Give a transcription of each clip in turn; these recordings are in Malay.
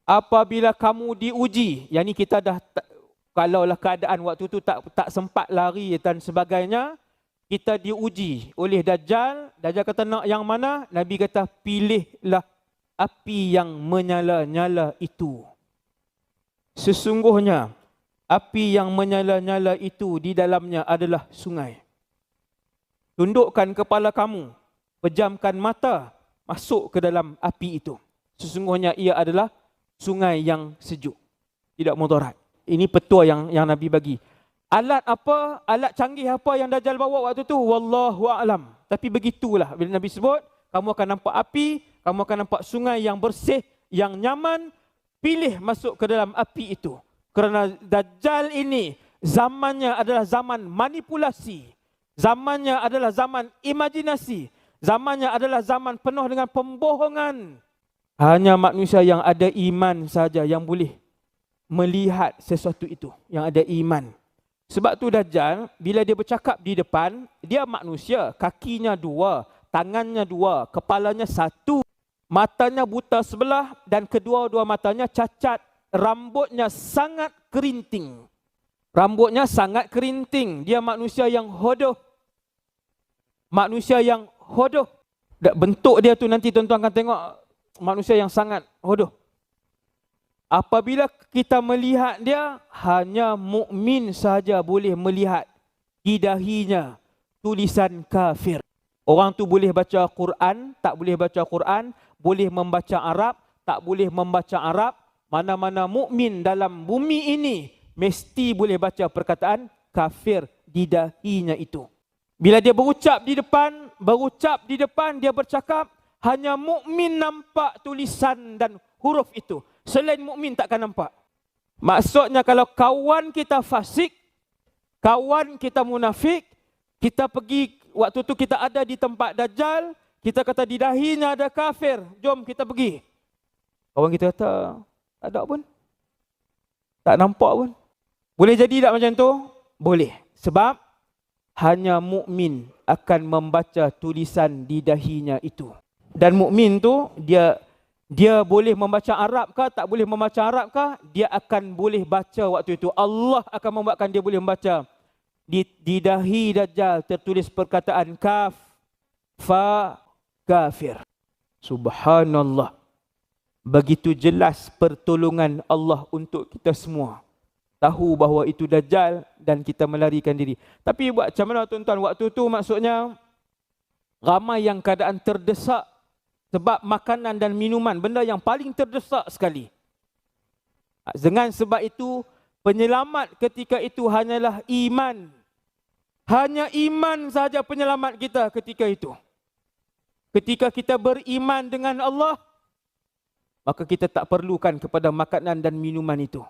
apabila kamu diuji, yakni kita dah kalaulah keadaan waktu tu tak sempat lari dan sebagainya, kita diuji oleh Dajjal. Dajjal kata nak yang mana? Nabi kata pilihlah api yang menyala-nyala itu. Sesungguhnya api yang menyala-nyala itu di dalamnya adalah sungai. Tundukkan kepala kamu, pejamkan mata, masuk ke dalam api itu. Sesungguhnya ia adalah sungai yang sejuk, tidak mudarat. Ini petua yang Nabi bagi. Alat apa, alat canggih apa yang Dajjal bawa waktu tu? Wallahu a'lam. Tapi begitulah bila Nabi sebut, kamu akan nampak api, kamu akan nampak sungai yang bersih, yang nyaman. Pilih masuk ke dalam api itu. Kerana Dajjal ini zamannya adalah zaman manipulasi. Zamannya adalah zaman imajinasi. Zamannya adalah zaman penuh dengan pembohongan. Hanya manusia yang ada iman saja yang boleh melihat sesuatu itu, yang ada iman. Sebab tu Dajjal, bila dia bercakap di depan, dia manusia, kakinya dua, tangannya dua, kepalanya satu, matanya buta sebelah dan kedua-dua matanya cacat, rambutnya sangat kerinting. Rambutnya sangat kerinting, dia manusia yang hodoh. Manusia yang hodoh. Bentuk dia tu nanti tuan-tuan akan tengok manusia yang sangat hodoh. Apabila kita melihat dia, hanya mukmin saja boleh melihat di dahinya tulisan kafir. Orang tu boleh baca Quran, tak boleh baca Quran, boleh membaca Arab, tak boleh membaca Arab. Mana-mana mukmin dalam bumi ini mesti boleh baca perkataan kafir di dahinya itu. Bila dia berucap di depan dia bercakap, hanya mukmin nampak tulisan dan huruf itu. Selain mukmin takkan nampak. Maksudnya kalau kawan kita fasik, kawan kita munafik, kita pergi waktu tu kita ada di tempat Dajjal, kita kata di dahinya ada kafir, jom kita pergi. Kawan kita kata tak ada pun. Tak nampak pun. Boleh jadi tak macam tu? Boleh. Sebab hanya mukmin akan membaca tulisan di dahinya itu. Dan mukmin tu dia boleh membaca Arab kah, tak boleh membaca Arab kah, dia akan boleh baca waktu itu. Allah akan membuatkan dia boleh membaca. Di dahi Dajjal tertulis perkataan kaf, fa, kafir. Subhanallah. Begitu jelas pertolongan Allah untuk kita semua. Tahu bahawa itu Dajjal dan kita melarikan diri. Tapi buat macam mana tuan-tuan, waktu tu maksudnya ramai yang keadaan terdesak sebab makanan dan minuman, benda yang paling terdesak sekali. Dengan sebab itu, penyelamat ketika itu hanyalah iman. Hanya iman saja penyelamat kita ketika itu. Ketika kita beriman dengan Allah, maka kita tak perlukan kepada makanan dan minuman itu.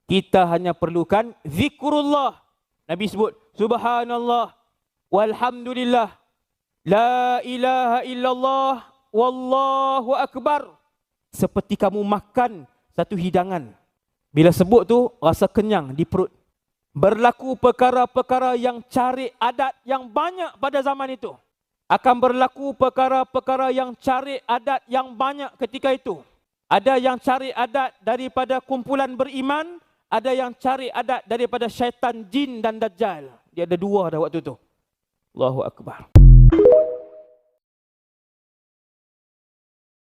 Kita hanya perlukan zikrullah. Nabi sebut, subhanallah, walhamdulillah, la ilaha illallah, wallahu akbar. Seperti kamu makan satu hidangan. Bila sebut tu, rasa kenyang di perut. Berlaku perkara-perkara yang cari adat yang banyak pada zaman itu. Akan berlaku perkara-perkara yang cari adat yang banyak ketika itu. Ada yang cari adat daripada kumpulan beriman, ada yang cari adat daripada syaitan jin dan Dajjal. Dia ada dua dah waktu tu. Allahu akbar.